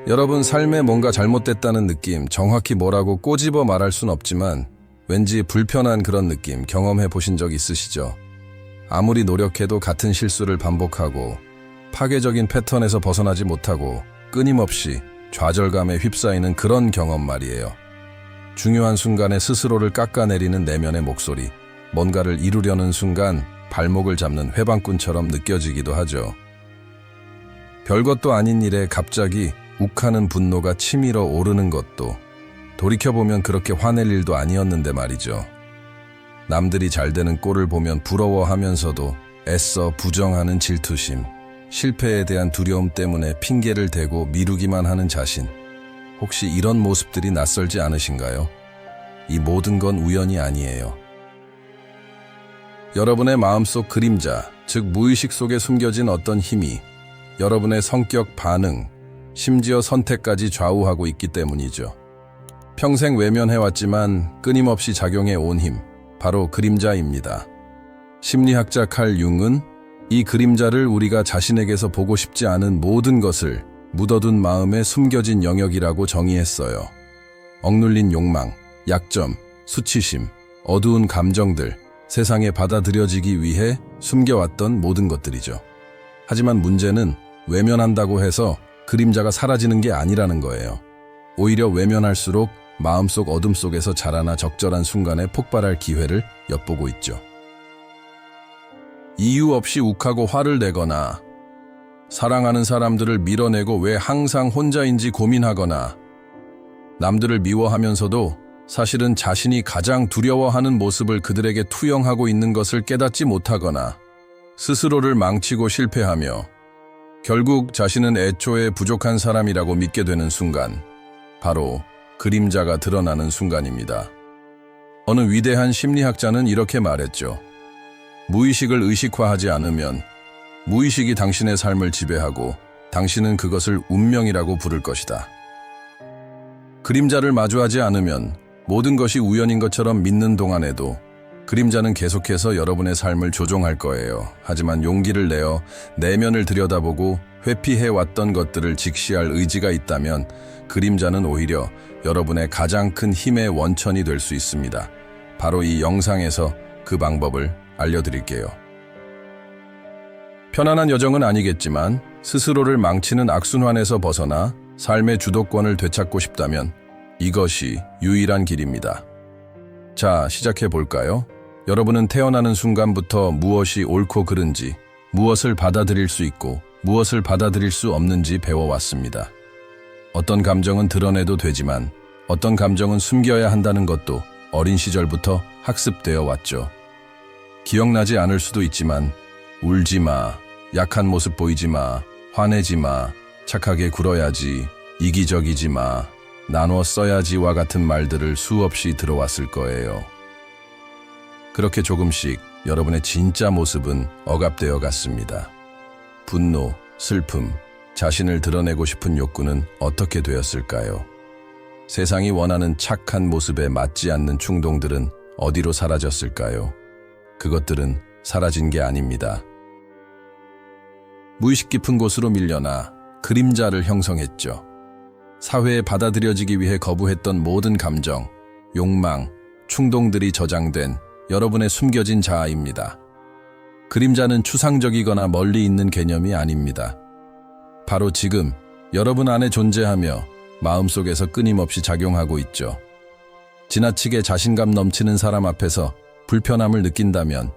여러분 삶에 뭔가 잘못됐다는 느낌, 정확히 뭐라고 꼬집어 말할 순 없지만 왠지 불편한 그런 느낌 경험해 보신 적 있으시죠? 아무리 노력해도 같은 실수를 반복하고 파괴적인 패턴에서 벗어나지 못하고 끊임없이 좌절감에 휩싸이는 그런 경험 말이에요. 중요한 순간에 스스로를 깎아내리는 내면의 목소리, 뭔가를 이루려는 순간 발목을 잡는 회방꾼처럼 느껴지기도 하죠. 별것도 아닌 일에 갑자기 욱하는 분노가 치밀어 오르는 것도 돌이켜보면 그렇게 화낼 일도 아니었는데 말이죠. 남들이 잘 되는 꼴을 보면 부러워하면서도 애써 부정하는 질투심, 실패에 대한 두려움 때문에 핑계를 대고 미루기만 하는 자신, 혹시 이런 모습들이 낯설지 않으신가요? 이 모든 건 우연이 아니에요. 여러분의 마음속 그림자, 즉 무의식 속에 숨겨진 어떤 힘이 여러분의 성격, 반응, 심지어 선택까지 좌우하고 있기 때문이죠. 평생 외면해왔지만 끊임없이 작용해 온 힘, 바로 그림자입니다. 심리학자 칼 융은 이 그림자를 우리가 자신에게서 보고 싶지 않은 모든 것을 묻어둔 마음에 숨겨진 영역이라고 정의했어요. 억눌린 욕망, 약점, 수치심, 어두운 감정들, 세상에 받아들여지기 위해 숨겨왔던 모든 것들이죠. 하지만 문제는 외면한다고 해서 그림자가 사라지는 게 아니라는 거예요. 오히려 외면할수록 마음속 어둠 속에서 자라나 적절한 순간에 폭발할 기회를 엿보고 있죠. 이유 없이 욱하고 화를 내거나 사랑하는 사람들을 밀어내고 왜 항상 혼자인지 고민하거나 남들을 미워하면서도 사실은 자신이 가장 두려워하는 모습을 그들에게 투영하고 있는 것을 깨닫지 못하거나 스스로를 망치고 실패하며 결국 자신은 애초에 부족한 사람이라고 믿게 되는 순간, 바로 그림자가 드러나는 순간입니다. 어느 위대한 심리학자는 이렇게 말했죠. 무의식을 의식화하지 않으면 무의식이 당신의 삶을 지배하고 당신은 그것을 운명이라고 부를 것이다. 그림자를 마주하지 않으면 모든 것이 우연인 것처럼 믿는 동안에도 그림자는 계속해서 여러분의 삶을 조종할 거예요. 하지만 용기를 내어 내면을 들여다보고 회피해왔던 것들을 직시할 의지가 있다면 그림자는 오히려 여러분의 가장 큰 힘의 원천이 될 수 있습니다. 바로 이 영상에서 그 방법을 알려드릴게요. 편안한 여정은 아니겠지만 스스로를 망치는 악순환에서 벗어나 삶의 주도권을 되찾고 싶다면 이것이 유일한 길입니다. 자, 시작해 볼까요? 여러분은 태어나는 순간부터 무엇이 옳고 그른지, 무엇을 받아들일 수 있고 무엇을 받아들일 수 없는지 배워왔습니다. 어떤 감정은 드러내도 되지만 어떤 감정은 숨겨야 한다는 것도 어린 시절부터 학습되어 왔죠. 기억나지 않을 수도 있지만 울지 마, 약한 모습 보이지 마, 화내지 마, 착하게 굴어야지, 이기적이지 마, 나눠 써야지와 같은 말들을 수없이 들어왔을 거예요. 그렇게 조금씩 여러분의 진짜 모습은 억압되어 갔습니다. 분노, 슬픔, 자신을 드러내고 싶은 욕구는 어떻게 되었을까요? 세상이 원하는 착한 모습에 맞지 않는 충동들은 어디로 사라졌을까요? 그것들은 사라진 게 아닙니다. 무의식 깊은 곳으로 밀려나 그림자를 형성했죠. 사회에 받아들여지기 위해 거부했던 모든 감정, 욕망, 충동들이 저장된 여러분의 숨겨진 자아입니다. 그림자는 추상적이거나 멀리 있는 개념이 아닙니다. 바로 지금 여러분 안에 존재하며 마음속에서 끊임없이 작용하고 있죠. 지나치게 자신감 넘치는 사람 앞에서 불편함을 느낀다면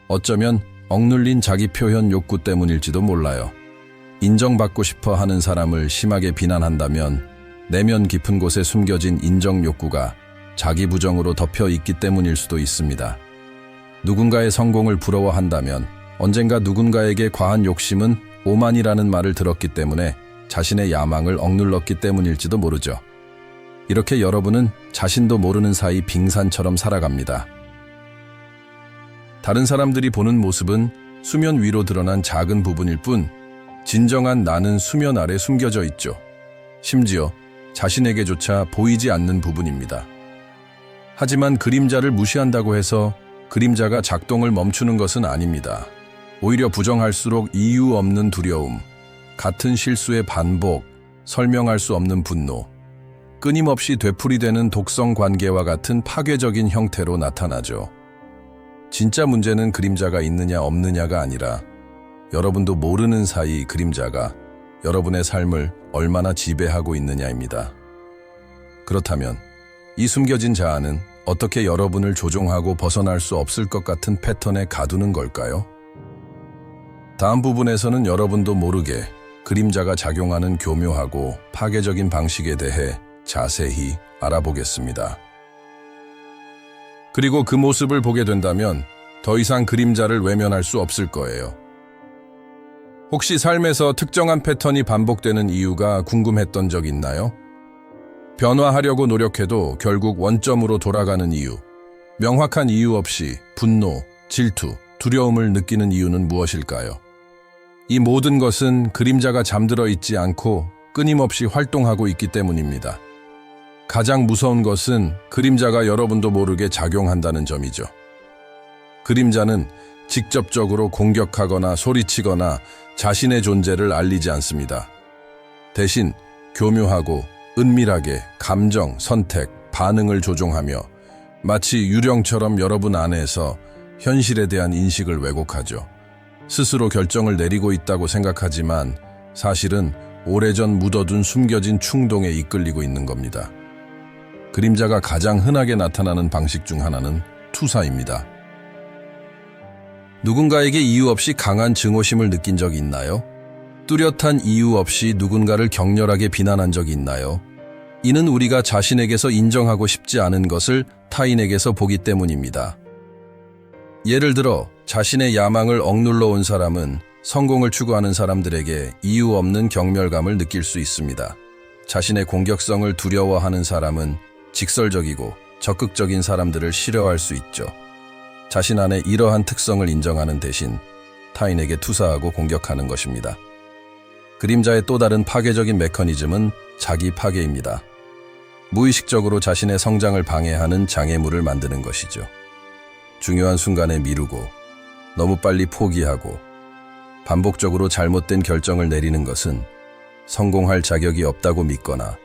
어쩌면 억눌린 자기 표현 욕구 때문일지도 몰라요. 인정받고 싶어 하는 사람을 심하게 비난한다면 내면 깊은 곳에 숨겨진 인정 욕구가 자기 부정으로 덮여 있기 때문일 수도 있습니다. 누군가의 성공을 부러워한다면 언젠가 누군가에게 과한 욕심은 오만이라는 말을 들었기 때문에 자신의 야망을 억눌렀기 때문일지도 모르죠. 이렇게 여러분은 자신도 모르는 사이 빙산처럼 살아갑니다. 다른 사람들이 보는 모습은 수면 위로 드러난 작은 부분일 뿐 진정한 나는 수면 아래 숨겨져 있죠. 심지어 자신에게조차 보이지 않는 부분입니다. 하지만 그림자를 무시한다고 해서 그림자가 작동을 멈추는 것은 아닙니다. 오히려 부정할수록 이유 없는 두려움, 같은 실수의 반복, 설명할 수 없는 분노, 끊임없이 되풀이되는 독성 관계와 같은 파괴적인 형태로 나타나죠. 진짜 문제는 그림자가 있느냐 없느냐가 아니라 여러분도 모르는 사이 그림자가 여러분의 삶을 얼마나 지배하고 있느냐입니다. 그렇다면 이 숨겨진 자아는 어떻게 여러분을 조종하고 벗어날 수 없을 것 같은 패턴에 가두는 걸까요? 다음 부분에서는 여러분도 모르게 그림자가 작용하는 교묘하고 파괴적인 방식에 대해 자세히 알아보겠습니다. 그리고 그 모습을 보게 된다면 더 이상 그림자를 외면할 수 없을 거예요. 혹시 삶에서 특정한 패턴이 반복되는 이유가 궁금했던 적 있나요? 변화하려고 노력해도 결국 원점으로 돌아가는 이유, 명확한 이유 없이 분노, 질투, 두려움을 느끼는 이유는 무엇일까요? 이 모든 것은 그림자가 잠들어 있지 않고 끊임없이 활동하고 있기 때문입니다. 가장 무서운 것은 그림자가 여러분도 모르게 작용한다는 점이죠. 그림자는 직접적으로 공격하거나 소리치거나 자신의 존재를 알리지 않습니다. 대신 교묘하고 은밀하게 감정, 선택, 반응을 조종하며 마치 유령처럼 여러분 안에서 현실에 대한 인식을 왜곡하죠. 스스로 결정을 내리고 있다고 생각하지만 사실은 오래전 묻어둔 숨겨진 충동에 이끌리고 있는 겁니다. 그림자가 가장 흔하게 나타나는 방식 중 하나는 투사입니다. 누군가에게 이유 없이 강한 증오심을 느낀 적이 있나요? 뚜렷한 이유 없이 누군가를 격렬하게 비난한 적이 있나요? 이는 우리가 자신에게서 인정하고 싶지 않은 것을 타인에게서 보기 때문입니다. 예를 들어 자신의 야망을 억눌러 온 사람은 성공을 추구하는 사람들에게 이유 없는 경멸감을 느낄 수 있습니다. 자신의 공격성을 두려워하는 사람은 직설적이고 적극적인 사람들을 싫어할 수 있죠. 자신 안에 이러한 특성을 인정하는 대신 타인에게 투사하고 공격하는 것입니다. 그림자의 또 다른 파괴적인 메커니즘은 자기 파괴입니다. 무의식적으로 자신의 성장을 방해하는 장애물을 만드는 것이죠. 중요한 순간에 미루고 너무 빨리 포기하고 반복적으로 잘못된 결정을 내리는 것은 성공할 자격이 없다고 믿거나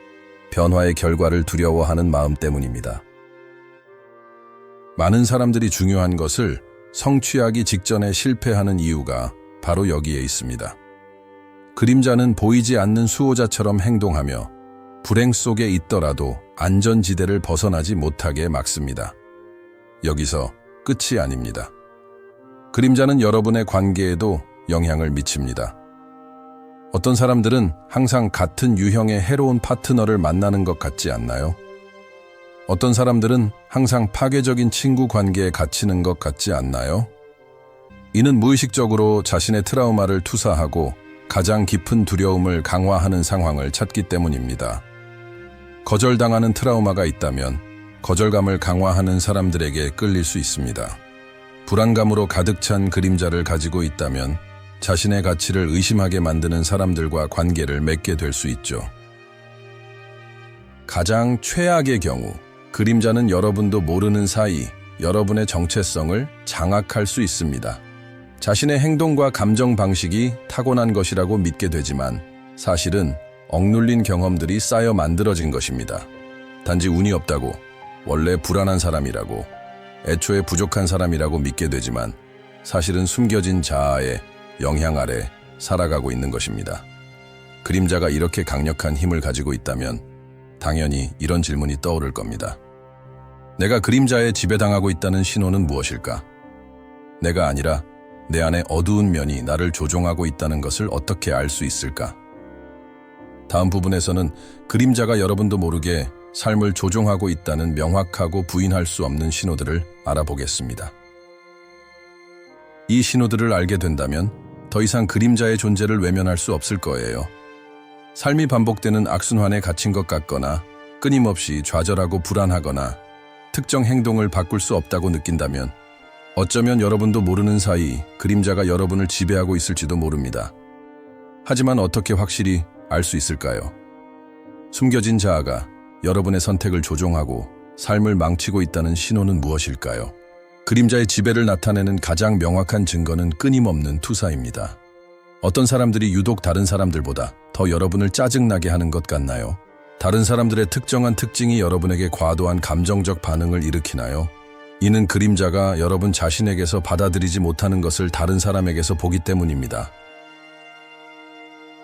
변화의 결과를 두려워하는 마음 때문입니다. 많은 사람들이 중요한 것을 성취하기 직전에 실패하는 이유가 바로 여기에 있습니다. 그림자는 보이지 않는 수호자처럼 행동하며 불행 속에 있더라도 안전지대를 벗어나지 못하게 막습니다. 여기서 끝이 아닙니다. 그림자는 여러분의 관계에도 영향을 미칩니다. 어떤 사람들은 항상 같은 유형의 해로운 파트너를 만나는 것 같지 않나요? 어떤 사람들은 항상 파괴적인 친구 관계에 갇히는 것 같지 않나요? 이는 무의식적으로 자신의 트라우마를 투사하고 가장 깊은 두려움을 강화하는 상황을 찾기 때문입니다. 거절당하는 트라우마가 있다면 거절감을 강화하는 사람들에게 끌릴 수 있습니다. 불안감으로 가득 찬 그림자를 가지고 있다면 자신의 가치를 의심하게 만드는 사람들과 관계를 맺게 될 수 있죠. 가장 최악의 경우, 그림자는 여러분도 모르는 사이 여러분의 정체성을 장악할 수 있습니다. 자신의 행동과 감정 방식이 타고난 것이라고 믿게 되지만 사실은 억눌린 경험들이 쌓여 만들어진 것입니다. 단지 운이 없다고, 원래 불안한 사람이라고, 애초에 부족한 사람이라고 믿게 되지만 사실은 숨겨진 자아의 영향 아래 살아가고 있는 것입니다. 그림자가 이렇게 강력한 힘을 가지고 있다면 당연히 이런 질문이 떠오를 겁니다. 내가 그림자에 지배당하고 있다는 신호는 무엇일까? 내가 아니라 내 안에 어두운 면이 나를 조종하고 있다는 것을 어떻게 알 수 있을까? 다음 부분에서는 그림자가 여러분도 모르게 삶을 조종하고 있다는 명확하고 부인할 수 없는 신호들을 알아보겠습니다. 이 신호들을 알게 된다면 더 이상 그림자의 존재를 외면할 수 없을 거예요. 삶이 반복되는 악순환에 갇힌 것 같거나 끊임없이 좌절하고 불안하거나 특정 행동을 바꿀 수 없다고 느낀다면 어쩌면 여러분도 모르는 사이 그림자가 여러분을 지배하고 있을지도 모릅니다. 하지만 어떻게 확실히 알 수 있을까요? 숨겨진 자아가 여러분의 선택을 조종하고 삶을 망치고 있다는 신호는 무엇일까요? 그림자의 지배를 나타내는 가장 명확한 증거는 끊임없는 투사입니다. 어떤 사람들이 유독 다른 사람들보다 더 여러분을 짜증나게 하는 것 같나요? 다른 사람들의 특정한 특징이 여러분에게 과도한 감정적 반응을 일으키나요? 이는 그림자가 여러분 자신에게서 받아들이지 못하는 것을 다른 사람에게서 보기 때문입니다.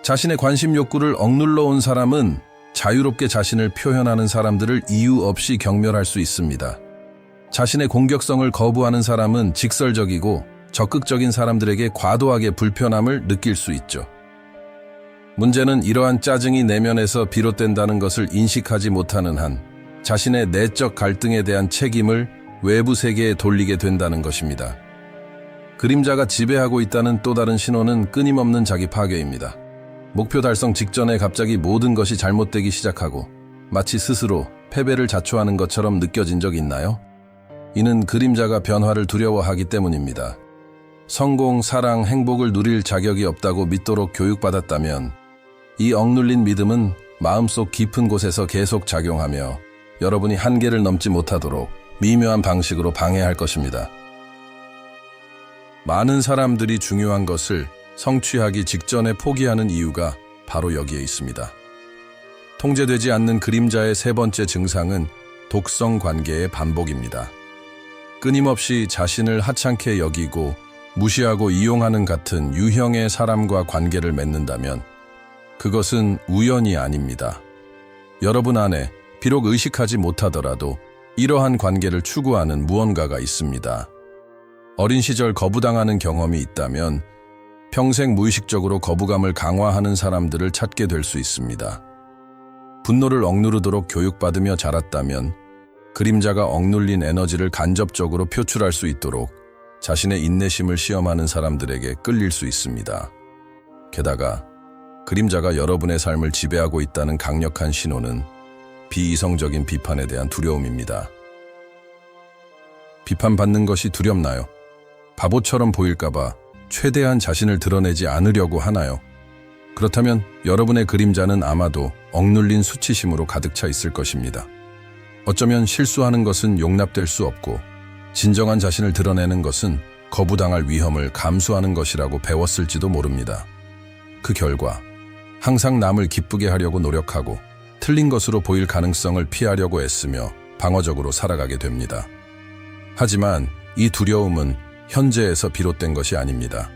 자신의 관심 욕구를 억눌러 온 사람은 자유롭게 자신을 표현하는 사람들을 이유 없이 경멸할 수 있습니다. 자신의 공격성을 거부하는 사람은 직설적이고 적극적인 사람들에게 과도하게 불편함을 느낄 수 있죠. 문제는 이러한 짜증이 내면에서 비롯된다는 것을 인식하지 못하는 한 자신의 내적 갈등에 대한 책임을 외부 세계에 돌리게 된다는 것입니다. 그림자가 지배하고 있다는 또 다른 신호는 끊임없는 자기 파괴입니다. 목표 달성 직전에 갑자기 모든 것이 잘못되기 시작하고 마치 스스로 패배를 자초하는 것처럼 느껴진 적 있나요? 이는 그림자가 변화를 두려워하기 때문입니다. 성공, 사랑, 행복을 누릴 자격이 없다고 믿도록 교육받았다면 이 억눌린 믿음은 마음속 깊은 곳에서 계속 작용하며 여러분이 한계를 넘지 못하도록 미묘한 방식으로 방해할 것입니다. 많은 사람들이 중요한 것을 성취하기 직전에 포기하는 이유가 바로 여기에 있습니다. 통제되지 않는 그림자의 세 번째 증상은 독성 관계의 반복입니다. 끊임없이 자신을 하찮게 여기고 무시하고 이용하는 같은 유형의 사람과 관계를 맺는다면 그것은 우연이 아닙니다. 여러분 안에 비록 의식하지 못하더라도 이러한 관계를 추구하는 무언가가 있습니다. 어린 시절 거부당하는 경험이 있다면 평생 무의식적으로 거부감을 강화하는 사람들을 찾게 될 수 있습니다. 분노를 억누르도록 교육받으며 자랐다면 그림자가 억눌린 에너지를 간접적으로 표출할 수 있도록 자신의 인내심을 시험하는 사람들에게 끌릴 수 있습니다. 게다가 그림자가 여러분의 삶을 지배하고 있다는 강력한 신호는 비이성적인 비판에 대한 두려움입니다. 비판받는 것이 두렵나요? 바보처럼 보일까봐 최대한 자신을 드러내지 않으려고 하나요? 그렇다면 여러분의 그림자는 아마도 억눌린 수치심으로 가득 차 있을 것입니다. 어쩌면 실수하는 것은 용납될 수 없고 진정한 자신을 드러내는 것은 거부당할 위험을 감수하는 것이라고 배웠을지도 모릅니다. 그 결과 항상 남을 기쁘게 하려고 노력하고 틀린 것으로 보일 가능성을 피하려고 애쓰며 방어적으로 살아가게 됩니다. 하지만 이 두려움은 현재에서 비롯된 것이 아닙니다.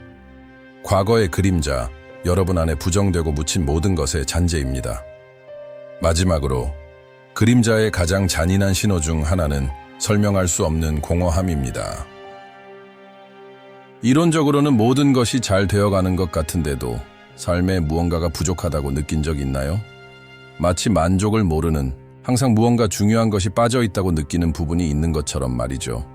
과거의 그림자, 여러분 안에 부정되고 묻힌 모든 것의 잔재입니다. 마지막으로 그림자의 가장 잔인한 신호 중 하나는 설명할 수 없는 공허함입니다. 이론적으로는 모든 것이 잘 되어가는 것 같은데도 삶에 무언가가 부족하다고 느낀 적 있나요? 마치 만족을 모르는, 항상 무언가 중요한 것이 빠져 있다고 느끼는 부분이 있는 것처럼 말이죠.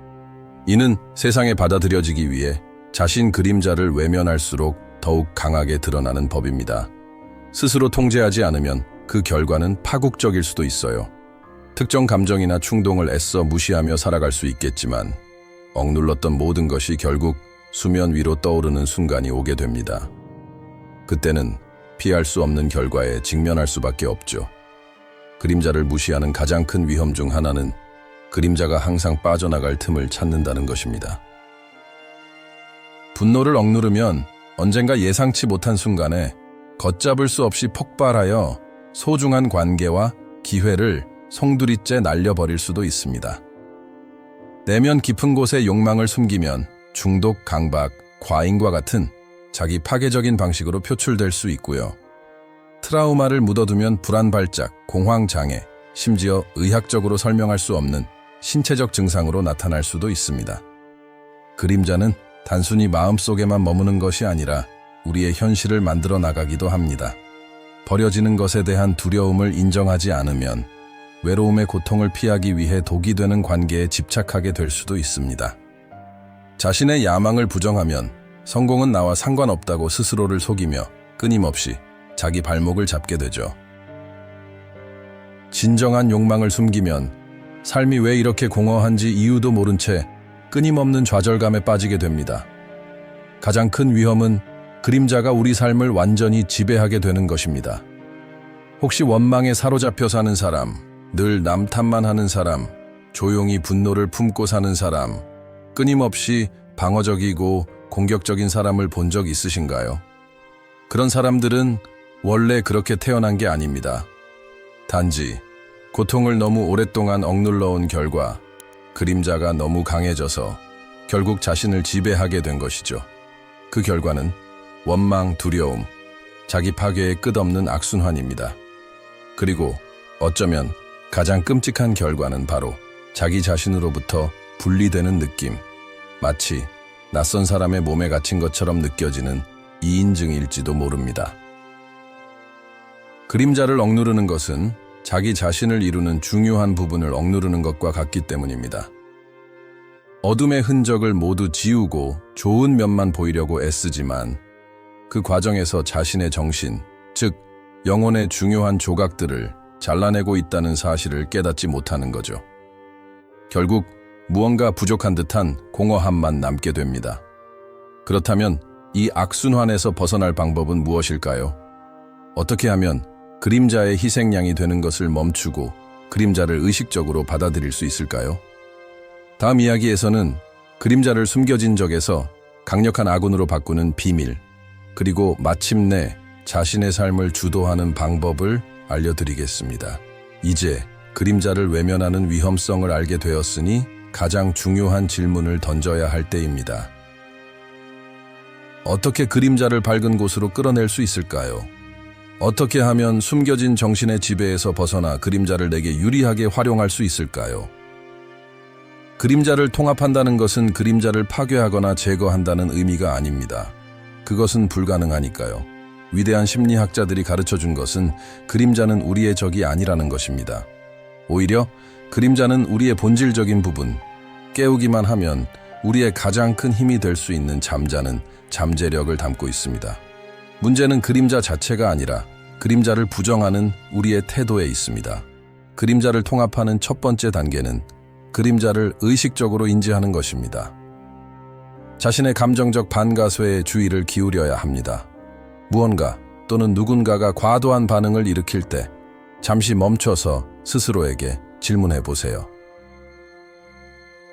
이는 세상에 받아들여지기 위해 자신 그림자를 외면할수록 더욱 강하게 드러나는 법입니다. 스스로 통제하지 않으면 그 결과는 파국적일 수도 있어요. 특정 감정이나 충동을 애써 무시하며 살아갈 수 있겠지만 억눌렀던 모든 것이 결국 수면 위로 떠오르는 순간이 오게 됩니다. 그때는 피할 수 없는 결과에 직면할 수밖에 없죠. 그림자를 무시하는 가장 큰 위험 중 하나는 그림자가 항상 빠져나갈 틈을 찾는다는 것입니다. 분노를 억누르면 언젠가 예상치 못한 순간에 걷잡을 수 없이 폭발하여 소중한 관계와 기회를 송두리째 날려버릴 수도 있습니다. 내면 깊은 곳에 욕망을 숨기면 중독, 강박, 과잉과 같은 자기 파괴적인 방식으로 표출될 수 있고요. 트라우마를 묻어두면 불안 발작, 공황 장애, 심지어 의학적으로 설명할 수 없는 신체적 증상으로 나타날 수도 있습니다. 그림자는 단순히 마음속에만 머무는 것이 아니라 우리의 현실을 만들어 나가기도 합니다. 버려지는 것에 대한 두려움을 인정하지 않으면 외로움의 고통을 피하기 위해 독이 되는 관계에 집착하게 될 수도 있습니다. 자신의 야망을 부정하면 성공은 나와 상관없다고 스스로를 속이며 끊임없이 자기 발목을 잡게 되죠. 진정한 욕망을 숨기면 삶이 왜 이렇게 공허한지 이유도 모른 채 끊임없는 좌절감에 빠지게 됩니다. 가장 큰 위험은 그림자가 우리 삶을 완전히 지배하게 되는 것입니다. 혹시 원망에 사로잡혀 사는 사람, 늘 남 탓만 하는 사람, 조용히 분노를 품고 사는 사람, 끊임없이 방어적이고 공격적인 사람을 본 적 있으신가요? 그런 사람들은 원래 그렇게 태어난 게 아닙니다. 단지 고통을 너무 오랫동안 억눌러온 결과 그림자가 너무 강해져서 결국 자신을 지배하게 된 것이죠. 그 결과는 원망, 두려움, 자기 파괴의 끝없는 악순환입니다. 그리고 어쩌면 가장 끔찍한 결과는 바로 자기 자신으로부터 분리되는 느낌, 마치 낯선 사람의 몸에 갇힌 것처럼 느껴지는 이인증일지도 모릅니다. 그림자를 억누르는 것은 자기 자신을 이루는 중요한 부분을 억누르는 것과 같기 때문입니다. 어둠의 흔적을 모두 지우고 좋은 면만 보이려고 애쓰지만 그 과정에서 자신의 정신, 즉 영혼의 중요한 조각들을 잘라내고 있다는 사실을 깨닫지 못하는 거죠. 결국 무언가 부족한 듯한 공허함만 남게 됩니다. 그렇다면 이 악순환에서 벗어날 방법은 무엇일까요? 어떻게 하면 그림자의 희생양이 되는 것을 멈추고 그림자를 의식적으로 받아들일 수 있을까요? 다음 이야기에서는 그림자를 숨겨진 적에서 강력한 아군으로 바꾸는 비밀, 그리고 마침내 자신의 삶을 주도하는 방법을 알려드리겠습니다. 이제 그림자를 외면하는 위험성을 알게 되었으니 가장 중요한 질문을 던져야 할 때입니다. 어떻게 그림자를 밝은 곳으로 끌어낼 수 있을까요? 어떻게 하면 숨겨진 정신의 지배에서 벗어나 그림자를 내게 유리하게 활용할 수 있을까요? 그림자를 통합한다는 것은 그림자를 파괴하거나 제거한다는 의미가 아닙니다. 그것은 불가능하니까요. 위대한 심리학자들이 가르쳐준 것은 그림자는 우리의 적이 아니라는 것입니다. 오히려 그림자는 우리의 본질적인 부분, 깨우기만 하면 우리의 가장 큰 힘이 될 수 있는 잠자는 잠재력을 담고 있습니다. 문제는 그림자 자체가 아니라 그림자를 부정하는 우리의 태도에 있습니다. 그림자를 통합하는 첫 번째 단계는 그림자를 의식적으로 인지하는 것입니다. 자신의 감정적 반가쇠에 주의를 기울여야 합니다. 무언가 또는 누군가가 과도한 반응을 일으킬 때 잠시 멈춰서 스스로에게 질문해 보세요.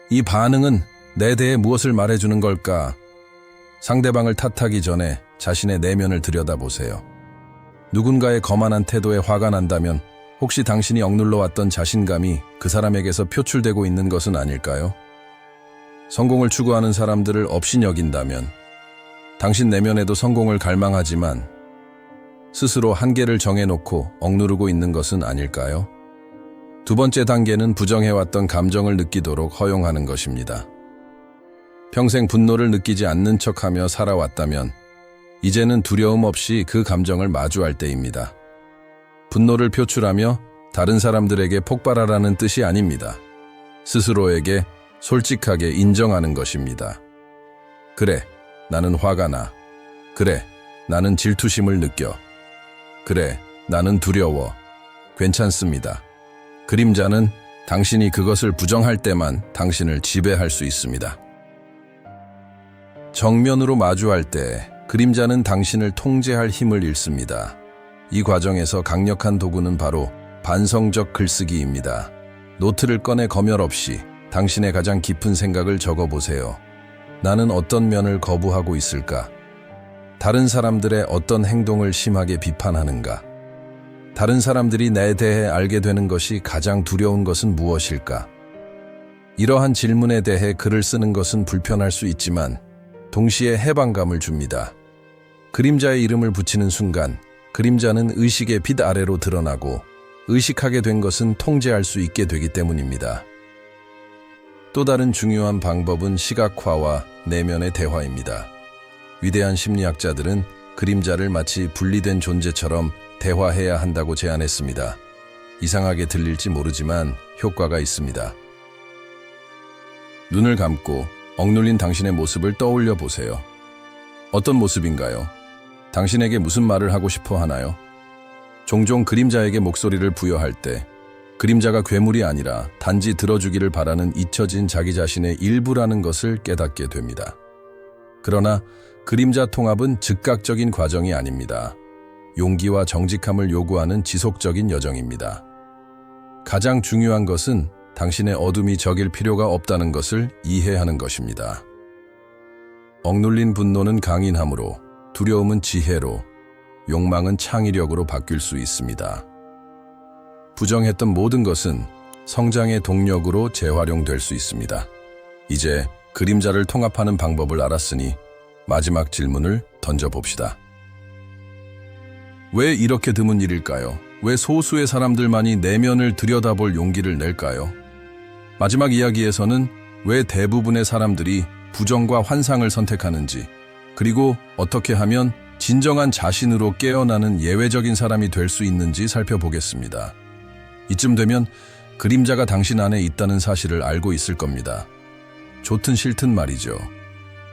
이 반응은 내 대해 무엇을 말해주는 걸까? 상대방을 탓하기 전에 자신의 내면을 들여다보세요. 누군가의 거만한 태도에 화가 난다면 혹시 당신이 억눌러왔던 자신감이 그 사람에게서 표출되고 있는 것은 아닐까요? 성공을 추구하는 사람들을 업신여긴다면 당신 내면에도 성공을 갈망하지만 스스로 한계를 정해놓고 억누르고 있는 것은 아닐까요? 두 번째 단계는 부정해왔던 감정을 느끼도록 허용하는 것입니다. 평생 분노를 느끼지 않는 척하며 살아왔다면 이제는 두려움 없이 그 감정을 마주할 때입니다. 분노를 표출하며 다른 사람들에게 폭발하라는 뜻이 아닙니다. 스스로에게 솔직하게 인정하는 것입니다. 그래, 나는 화가 나. 그래, 나는 질투심을 느껴. 그래, 나는 두려워. 괜찮습니다. 그림자는 당신이 그것을 부정할 때만 당신을 지배할 수 있습니다. 정면으로 마주할 때 그림자는 당신을 통제할 힘을 잃습니다. 이 과정에서 강력한 도구는 바로 반성적 글쓰기입니다. 노트를 꺼내 검열 없이 당신의 가장 깊은 생각을 적어보세요. 나는 어떤 면을 거부하고 있을까? 다른 사람들의 어떤 행동을 심하게 비판하는가? 다른 사람들이 내 대해 알게 되는 것이 가장 두려운 것은 무엇일까? 이러한 질문에 대해 글을 쓰는 것은 불편할 수 있지만 동시에 해방감을 줍니다. 그림자의 이름을 붙이는 순간 그림자는 의식의 빛 아래로 드러나고 의식하게 된 것은 통제할 수 있게 되기 때문입니다. 또 다른 중요한 방법은 시각화와 내면의 대화입니다. 위대한 심리학자들은 그림자를 마치 분리된 존재처럼 대화해야 한다고 제안했습니다. 이상하게 들릴지 모르지만 효과가 있습니다. 눈을 감고 억눌린 당신의 모습을 떠올려 보세요. 어떤 모습인가요? 당신에게 무슨 말을 하고 싶어 하나요? 종종 그림자에게 목소리를 부여할 때 그림자가 괴물이 아니라 단지 들어주기를 바라는 잊혀진 자기 자신의 일부라는 것을 깨닫게 됩니다. 그러나 그림자 통합은 즉각적인 과정이 아닙니다. 용기와 정직함을 요구하는 지속적인 여정입니다. 가장 중요한 것은 당신의 어둠이 적일 필요가 없다는 것을 이해하는 것입니다. 억눌린 분노는 강인함으로, 두려움은 지혜로, 욕망은 창의력으로 바뀔 수 있습니다. 부정했던 모든 것은 성장의 동력으로 재활용될 수 있습니다. 이제 그림자를 통합하는 방법을 알았으니 마지막 질문을 던져봅시다. 왜 이렇게 드문 일일까요? 왜 소수의 사람들만이 내면을 들여다볼 용기를 낼까요? 마지막 이야기에서는 왜 대부분의 사람들이 부정과 환상을 선택하는지, 그리고 어떻게 하면 진정한 자신으로 깨어나는 예외적인 사람이 될 수 있는지 살펴보겠습니다. 이쯤 되면 그림자가 당신 안에 있다는 사실을 알고 있을 겁니다. 좋든 싫든 말이죠.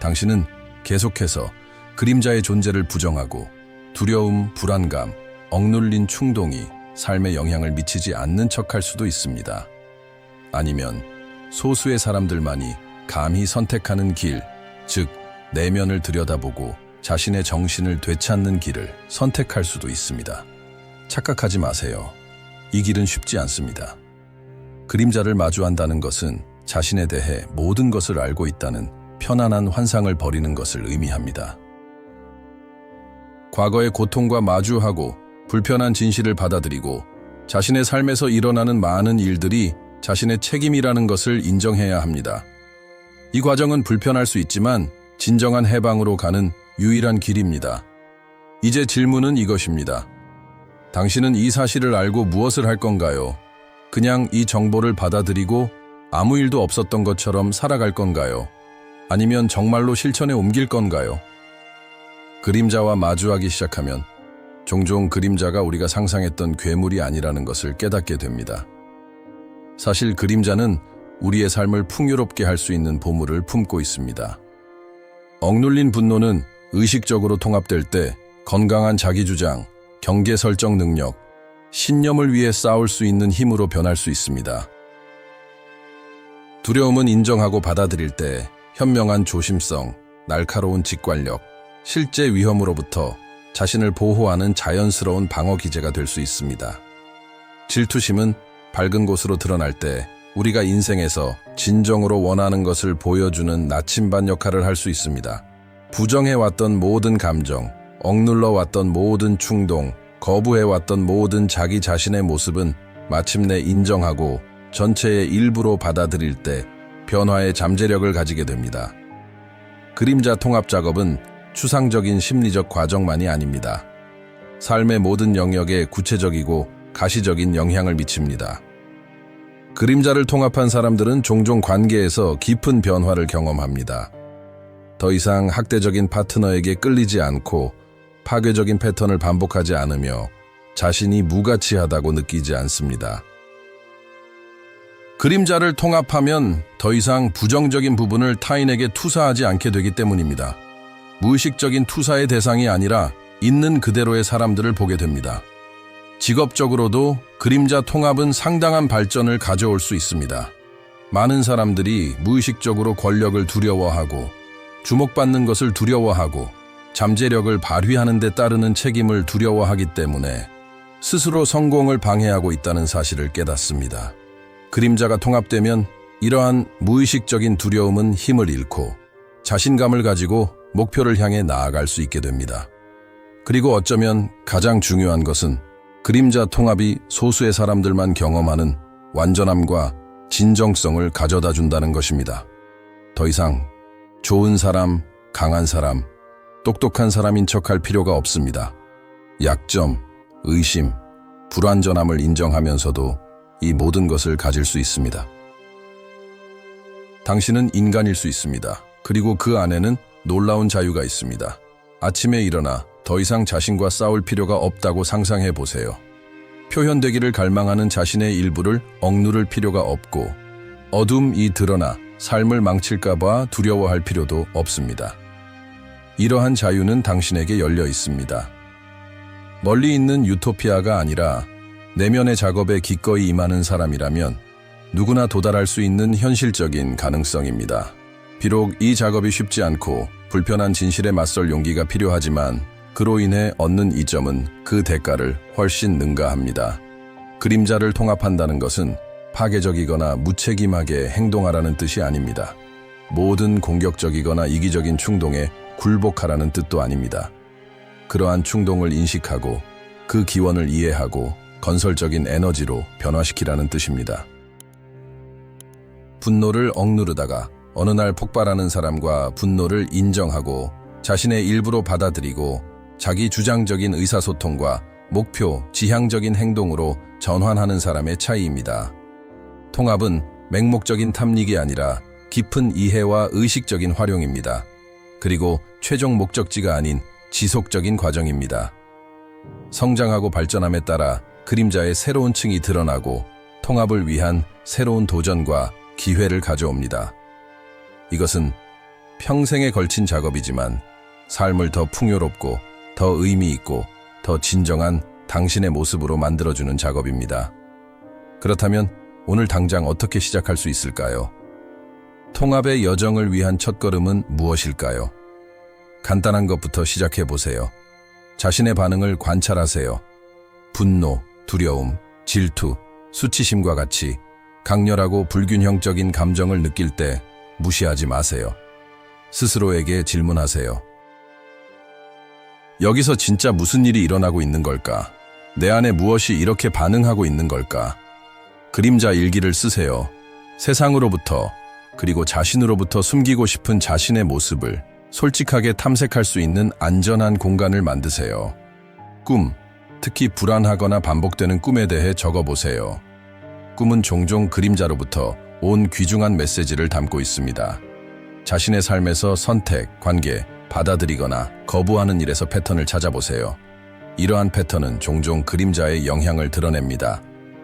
당신은 계속해서 그림자의 존재를 부정하고 두려움, 불안감, 억눌린 충동이 삶에 영향을 미치지 않는 척할 수도 있습니다. 아니면 소수의 사람들만이 감히 선택하는 길, 즉 내면을 들여다보고 자신의 정신을 되찾는 길을 선택할 수도 있습니다. 착각하지 마세요. 이 길은 쉽지 않습니다. 그림자를 마주한다는 것은 자신에 대해 모든 것을 알고 있다는 편안한 환상을 버리는 것을 의미합니다. 과거의 고통과 마주하고 불편한 진실을 받아들이고 자신의 삶에서 일어나는 많은 일들이 자신의 책임이라는 것을 인정해야 합니다. 이 과정은 불편할 수 있지만 진정한 해방으로 가는 유일한 길입니다. 이제 질문은 이것입니다. 당신은 이 사실을 알고 무엇을 할 건가요? 그냥 이 정보를 받아들이고 아무 일도 없었던 것처럼 살아갈 건가요? 아니면 정말로 실천에 옮길 건가요? 그림자와 마주하기 시작하면 종종 그림자가 우리가 상상했던 괴물이 아니라는 것을 깨닫게 됩니다. 사실 그림자는 우리의 삶을 풍요롭게 할 수 있는 보물을 품고 있습니다. 억눌린 분노는 의식적으로 통합될 때 건강한 자기주장, 경계 설정 능력, 신념을 위해 싸울 수 있는 힘으로 변할 수 있습니다. 두려움은 인정하고 받아들일 때 현명한 조심성, 날카로운 직관력, 실제 위험으로부터 자신을 보호하는 자연스러운 방어 기제가 될 수 있습니다. 질투심은 밝은 곳으로 드러날 때 우리가 인생에서 진정으로 원하는 것을 보여주는 나침반 역할을 할 수 있습니다. 부정해왔던 모든 감정, 억눌러왔던 모든 충동, 거부해왔던 모든 자기 자신의 모습은 마침내 인정하고 전체의 일부로 받아들일 때 변화의 잠재력을 가지게 됩니다. 그림자 통합 작업은 추상적인 심리적 과정만이 아닙니다. 삶의 모든 영역에 구체적이고 가시적인 영향을 미칩니다. 그림자를 통합한 사람들은 종종 관계에서 깊은 변화를 경험합니다. 더 이상 학대적인 파트너에게 끌리지 않고 파괴적인 패턴을 반복하지 않으며 자신이 무가치하다고 느끼지 않습니다. 그림자를 통합하면 더 이상 부정적인 부분을 타인에게 투사하지 않게 되기 때문입니다. 무의식적인 투사의 대상이 아니라 있는 그대로의 사람들을 보게 됩니다. 직업적으로도 그림자 통합은 상당한 발전을 가져올 수 있습니다. 많은 사람들이 무의식적으로 권력을 두려워하고 주목받는 것을 두려워하고 잠재력을 발휘하는 데 따르는 책임을 두려워하기 때문에 스스로 성공을 방해하고 있다는 사실을 깨닫습니다. 그림자가 통합되면 이러한 무의식적인 두려움은 힘을 잃고 자신감을 가지고 목표를 향해 나아갈 수 있게 됩니다. 그리고 어쩌면 가장 중요한 것은 그림자 통합이 소수의 사람들만 경험하는 완전함과 진정성을 가져다 준다는 것입니다. 더 이상 좋은 사람, 강한 사람, 똑똑한 사람인 척할 필요가 없습니다. 약점, 의심, 불완전함을 인정하면서도 이 모든 것을 가질 수 있습니다. 당신은 인간일 수 있습니다. 그리고 그 안에는 놀라운 자유가 있습니다. 아침에 일어나 더 이상 자신과 싸울 필요가 없다고 상상해 보세요. 표현되기를 갈망하는 자신의 일부를 억누를 필요가 없고 어둠이 드러나 삶을 망칠까봐 두려워할 필요도 없습니다. 이러한 자유는 당신에게 열려 있습니다. 멀리 있는 유토피아가 아니라 내면의 작업에 기꺼이 임하는 사람이라면 누구나 도달할 수 있는 현실적인 가능성입니다. 비록 이 작업이 쉽지 않고 불편한 진실에 맞설 용기가 필요하지만 그로 인해 얻는 이점은 그 대가를 훨씬 능가합니다. 그림자를 통합한다는 것은 파괴적이거나 무책임하게 행동하라는 뜻이 아닙니다. 모든 공격적이거나 이기적인 충동에 굴복하라는 뜻도 아닙니다. 그러한 충동을 인식하고 그 기원을 이해하고 건설적인 에너지로 변화시키라는 뜻입니다. 분노를 억누르다가 어느 날 폭발하는 사람과 분노를 인정하고 자신의 일부로 받아들이고 자기 주장적인 의사소통과 목표, 지향적인 행동으로 전환하는 사람의 차이입니다. 통합은 맹목적인 탐닉이 아니라 깊은 이해와 의식적인 활용입니다. 그리고 최종 목적지가 아닌 지속적인 과정입니다. 성장하고 발전함에 따라 그림자의 새로운 층이 드러나고 통합을 위한 새로운 도전과 기회를 가져옵니다. 이것은 평생에 걸친 작업이지만 삶을 더 풍요롭고 더 의미 있고 더 진정한 당신의 모습으로 만들어주는 작업입니다. 그렇다면 오늘 당장 어떻게 시작할 수 있을까요? 통합의 여정을 위한 첫걸음은 무엇일까요? 간단한 것부터 시작해보세요. 자신의 반응을 관찰하세요. 분노, 두려움, 질투, 수치심과 같이 강렬하고 불균형적인 감정을 느낄 때 무시하지 마세요. 스스로에게 질문하세요. 여기서 진짜 무슨 일이 일어나고 있는 걸까? 내 안에 무엇이 이렇게 반응하고 있는 걸까? 그림자 일기를 쓰세요. 세상으로부터 그리고 자신으로부터 숨기고 싶은 자신의 모습을 솔직하게 탐색할 수 있는 안전한 공간을 만드세요. 꿈, 특히 불안하거나 반복되는 꿈에 대해 적어보세요. 꿈은 종종 그림자로부터 온 귀중한 메시지를 담고 있습니다. 자신의 삶에서 선택, 관계, 받아들이거나 거부하는 일에서 패턴을 찾아보세요. 이러한 패턴은 종종 그림자의 영향을 드러냅니다.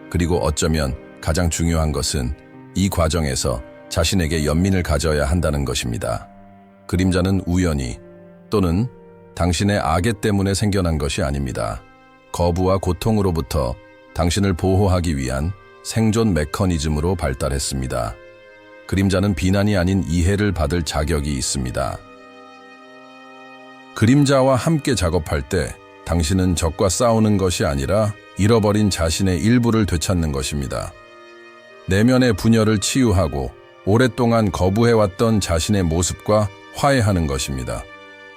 그리고 어쩌면 가장 중요한 것은 이 과정에서 자신에게 연민을 가져야 한다는 것입니다. 그림자는 우연히 또는 당신의 악의 때문에 생겨난 것이 아닙니다. 거부와 고통으로부터 당신을 보호하기 위한 생존 메커니즘으로 발달했습니다. 그림자는 비난이 아닌 이해를 받을 자격이 있습니다. 그림자와 함께 작업할 때 당신은 적과 싸우는 것이 아니라 잃어버린 자신의 일부를 되찾는 것입니다. 내면의 분열을 치유하고 오랫동안 거부해왔던 자신의 모습과 화해하는 것입니다.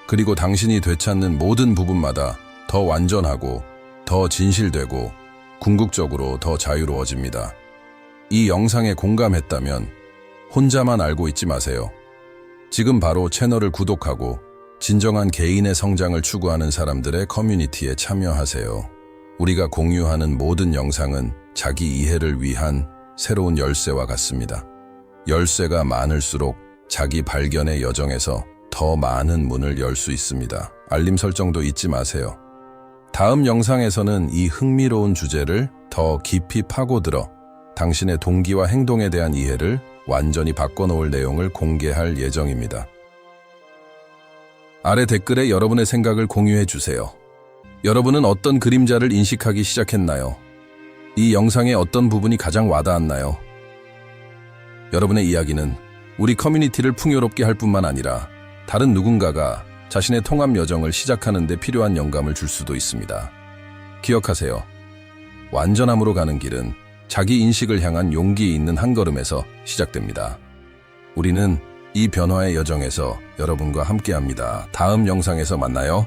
그리고 당신이 되찾는 모든 부분마다 더 완전하고 더 진실되고 궁극적으로 더 자유로워집니다. 이 영상에 공감했다면 혼자만 알고 있지 마세요. 지금 바로 채널을 구독하고 진정한 개인의 성장을 추구하는 사람들의 커뮤니티에 참여하세요. 우리가 공유하는 모든 영상은 자기 이해를 위한 새로운 열쇠와 같습니다. 열쇠가 많을수록 자기 발견의 여정에서 더 많은 문을 열 수 있습니다. 알림 설정도 잊지 마세요. 다음 영상에서는 이 흥미로운 주제를 더 깊이 파고들어 당신의 동기와 행동에 대한 이해를 완전히 바꿔놓을 내용을 공개할 예정입니다. 아래 댓글에 여러분의 생각을 공유해 주세요. 여러분은 어떤 그림자를 인식하기 시작했나요? 이 영상의 어떤 부분이 가장 와닿았나요? 여러분의 이야기는 우리 커뮤니티를 풍요롭게 할 뿐만 아니라 다른 누군가가 자신의 통합 여정을 시작하는 데 필요한 영감을 줄 수도 있습니다. 기억하세요. 완전함으로 가는 길은 자기 인식을 향한 용기 있는 한 걸음에서 시작됩니다. 우리는 이 변화의 여정에서 여러분과 함께합니다. 다음 영상에서 만나요.